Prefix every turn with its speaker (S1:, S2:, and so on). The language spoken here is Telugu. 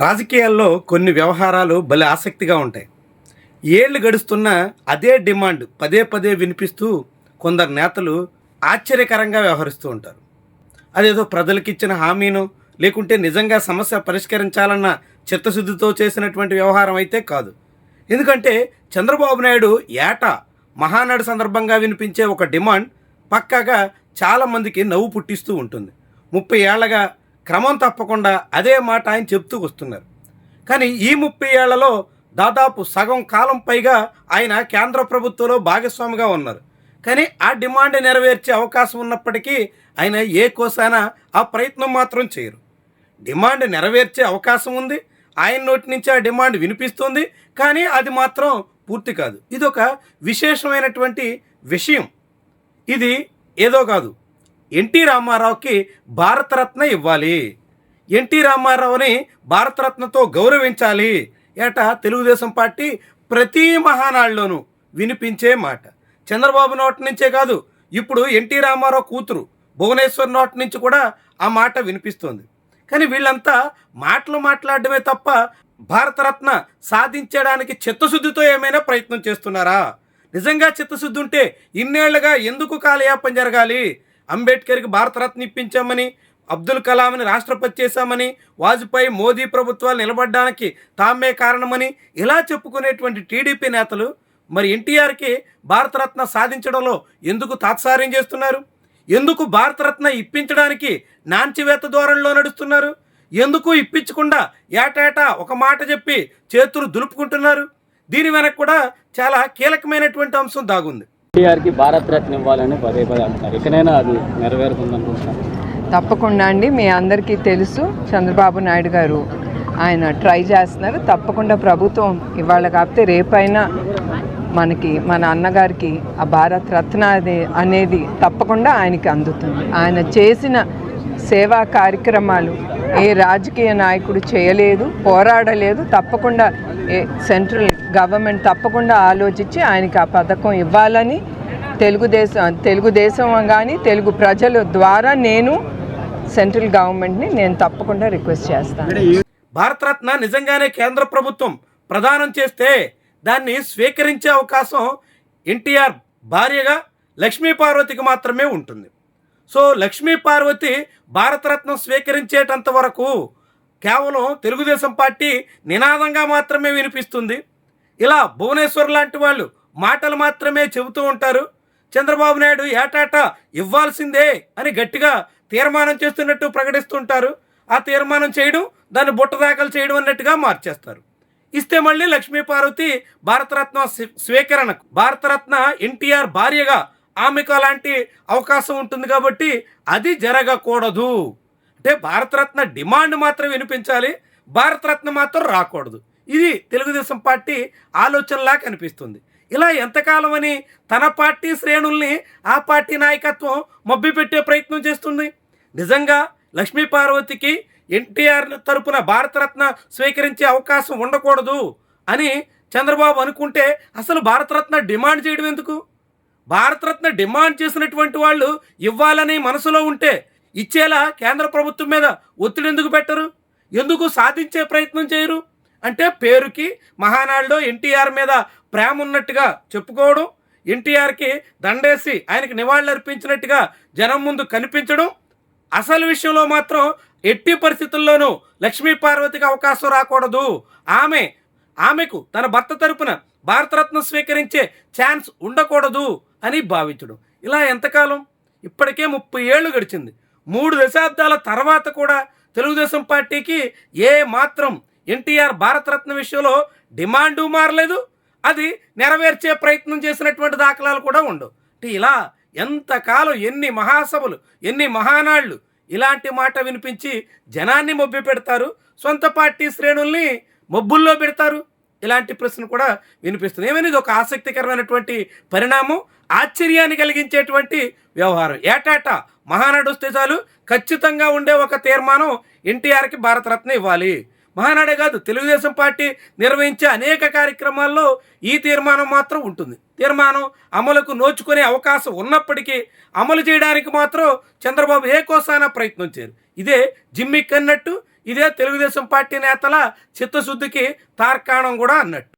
S1: రాజకీయాల్లో కొన్ని వ్యవహారాలు భలే ఆసక్తిగా ఉంటాయి. ఏళ్ళు గడుస్తున్నా అదే డిమాండ్ పదే పదే వినిపిస్తూ కొందరు నేతలు ఆశ్చర్యకరంగా వ్యవహరిస్తూ ఉంటారు. అదేదో ప్రజలకిచ్చిన హామీను, లేకుంటే నిజంగా సమస్య పరిష్కరించాలన్న చిత్తశుద్ధితో చేసినటువంటి వ్యవహారం అయితే కాదు. ఎందుకంటే చంద్రబాబు నాయుడు ఏటా మహానాడు సందర్భంగా వినిపించే ఒక డిమాండ్ పక్కాగా చాలామందికి నవ్వు పుట్టిస్తూ ఉంటుంది. 30 ఏళ్లగా క్రమం తప్పకుండా అదే మాట ఆయన చెప్తూ వస్తున్నారు. కానీ ఈ 30 ఏళ్లలో దాదాపు సగం కాలం పైగా ఆయన కేంద్ర ప్రభుత్వంలో భాగస్వామిగా ఉన్నారు. కానీ ఆ డిమాండ్ నెరవేర్చే అవకాశం ఉన్నప్పటికీ ఆయన ఏ కోసానా ఆ ప్రయత్నం మాత్రం చేయరు. డిమాండ్ నెరవేర్చే అవకాశం ఉంది, ఆయన నోటి నుంచి ఆ డిమాండ్ వినిపిస్తుంది, కానీ అది మాత్రం పూర్తి కాదు. ఇది ఒక విశేషమైనటువంటి విషయం. ఇది ఏదో కాదు, ఎన్టీ రామారావుకి భారతరత్న ఇవ్వాలి, ఎన్టీ రామారావుని భారతరత్నతో గౌరవించాలి ఏటా తెలుగుదేశం పార్టీ ప్రతి మహానాడులోనూ వినిపించే మాట. చంద్రబాబు నోటి నుంచే కాదు, ఇప్పుడు ఎన్టీ రామారావు కూతురు భువనేశ్వర్ నోటి నుంచి కూడా ఆ మాట వినిపిస్తోంది. కానీ వీళ్ళంతా మాటలు మాట్లాడడమే తప్ప భారతరత్న సాధించడానికి చిత్తశుద్ధితో ఏమైనా ప్రయత్నం చేస్తున్నారా? నిజంగా చిత్తశుద్ధి ఉంటే ఇన్నేళ్లుగా ఎందుకు కాలయాపన జరగాలి? అంబేద్కర్కి భారతరత్న ఇప్పించామని, అబ్దుల్ కలాంని రాష్ట్రపతి చేశామని, వాజ్పేయి మోదీ ప్రభుత్వాలు నిలబడడానికి తామే కారణమని ఇలా చెప్పుకునేటువంటి టీడీపీ నేతలు మరి ఎన్టీఆర్కి భారతరత్న సాధించడంలో ఎందుకు తాత్సార్యం చేస్తున్నారు? ఎందుకు భారతరత్న ఇప్పించడానికి నాంచివేత ధోరణిలో నడుస్తున్నారు? ఎందుకు ఇప్పించకుండా ఏటేటా ఒక మాట చెప్పి చేతులు దులుపుకుంటున్నారు? దీని వెనక కూడా చాలా కీలకమైనటువంటి అంశం దాగుంది.
S2: ఎన్టీఆర్కి భారతరత్న ఇవ్వాలని పదే పదే అంటారు. ఎక్కడైనా అది నెరవేరుతుందనుకుంటున్నారు?
S3: తప్పకుండా అండి. మీ అందరికీ తెలుసు, చంద్రబాబు నాయుడు గారు ఆయన ట్రై చేస్తున్నారు. తప్పకుండా ప్రభుత్వం ఇవాళ కాకపోతే రేపైనా మనకి మన అన్నగారికి ఆ భారత రత్న అనేది తప్పకుండా ఆయనకి అందుతుంది. ఆయన చేసిన సేవా కార్యక్రమాలు ఏ రాజకీయ నాయకుడు చేయలేదు, పోరాడలేదు. తప్పకుండా సెంట్రల్ గవర్నమెంట్ తప్పకుండా ఆలోచించి ఆయనకి ఆ పథకం ఇవ్వాలని తెలుగుదేశం కానీ తెలుగు ప్రజల ద్వారా నేను సెంట్రల్ గవర్నమెంట్ని నేను తప్పకుండా రిక్వెస్ట్ చేస్తాను.
S1: భారతరత్న నిజంగానే కేంద్ర ప్రభుత్వం ప్రదానం చేస్తే దాన్ని స్వీకరించే అవకాశం ఎన్టీఆర్ భార్యగా లక్ష్మీ పార్వతికి మాత్రమే ఉంటుంది. సో లక్ష్మీ పార్వతి భారతరత్న స్వీకరించేటంత వరకు కేవలం తెలుగుదేశం పార్టీ నినాదంగా మాత్రమే వినిపిస్తుంది. ఇలా భువనేశ్వర్ లాంటి వాళ్ళు మాటలు మాత్రమే చెబుతూ ఉంటారు. చంద్రబాబు నాయుడు ఏటాటా ఇవ్వాల్సిందే అని గట్టిగా తీర్మానం చేస్తున్నట్టు ప్రకటిస్తుంటారు. ఆ తీర్మానం చేయడం, దాన్ని బుట్టదాఖలు చేయడం అన్నట్టుగా మార్చేస్తారు. ఇస్తే మళ్ళీ లక్ష్మీ పార్వతి భారతరత్న స్వీకరణకు, భారతరత్న ఎన్టీఆర్ భార్యగా ఆమెకు అలాంటి అవకాశం ఉంటుంది కాబట్టి అది జరగకూడదు. అంటే భారతరత్న డిమాండ్ మాత్రం వినిపించాలి, భారతరత్న మాత్రం రాకూడదు. ఇది తెలుగుదేశం పార్టీ ఆలోచనలా కనిపిస్తుంది. ఇలా ఎంతకాలం అని తన పార్టీ శ్రేణుల్ని ఆ పార్టీ నాయకత్వం మభ్యపెట్టే ప్రయత్నం చేస్తుంది. నిజంగా లక్ష్మీ పార్వతికి ఎన్టీఆర్ తరపున భారతరత్న స్వీకరించే అవకాశం ఉండకూడదు అని చంద్రబాబు అనుకుంటే అసలు భారతరత్న డిమాండ్ చేయడం ఎందుకు? భారతరత్న డిమాండ్ చేసినటువంటి వాళ్ళు ఇవ్వాలని మనసులో ఉంటే ఇచ్చేలా కేంద్ర ప్రభుత్వం మీద ఒత్తిడి ఎందుకు పెట్టరు? ఎందుకు సాధించే ప్రయత్నం చేయరు? అంటే పేరుకి మహానాడులో ఎన్టీఆర్ మీద ప్రేమ ఉన్నట్టుగా చెప్పుకోవడం, ఎన్టీఆర్కి దండేసి ఆయనకి నివాళులర్పించినట్టుగా జనం ముందు కనిపించడం, అసలు విషయంలో మాత్రం ఎట్టి పరిస్థితుల్లోనూ లక్ష్మీ పార్వతికి అవకాశం రాకూడదు, ఆమెకు తన భర్త తరపున భారతరత్న స్వీకరించే ఛాన్స్ ఉండకూడదు అని భావించడం. ఇలా ఎంతకాలం? ఇప్పటికే 30 ఏళ్ళు గడిచింది. 3 దశాబ్దాల తర్వాత కూడా తెలుగుదేశం పార్టీకి ఏ మాత్రం ఎన్టీఆర్ భారతరత్న విషయంలో డిమాండు మారలేదు, అది నెరవేర్చే ప్రయత్నం చేసినటువంటి దాఖలాలు కూడా ఉండవు. ఇలా ఎంతకాలం, ఎన్ని మహాసభలు, ఎన్ని మహానాళ్ళు ఇలాంటి మాట వినిపించి జనాన్ని మభ్య పెడతారు, సొంత పార్టీ శ్రేణుల్ని మబ్బుల్లో పెడతారు? ఇలాంటి ప్రశ్న కూడా వినిపిస్తుంది. ఏమైనా ఇది ఒక ఆసక్తికరమైనటువంటి పరిణామం, ఆశ్చర్యాన్ని కలిగించేటువంటి వ్యవహారం. ఏటాటా మహానాడు వస్తే చాలు ఖచ్చితంగా ఉండే ఒక తీర్మానం ఎన్టీఆర్కి భారతరత్న ఇవ్వాలి. మహానాడే కాదు, తెలుగుదేశం పార్టీ నిర్వహించే అనేక కార్యక్రమాల్లో ఈ తీర్మానం మాత్రం ఉంటుంది. తీర్మానం అమలుకు నోచుకునే అవకాశం ఉన్నప్పటికీ అమలు చేయడానికి మాత్రం చంద్రబాబు ఏ కోసానా ప్రయత్నం చేయరు. ఇదే జిమ్మిక్ అన్నట్టు ఇదే తెలుగుదేశం పార్టీ నేతల చిత్తశుద్ధికి తార్కాణం కూడా అన్నట్టు.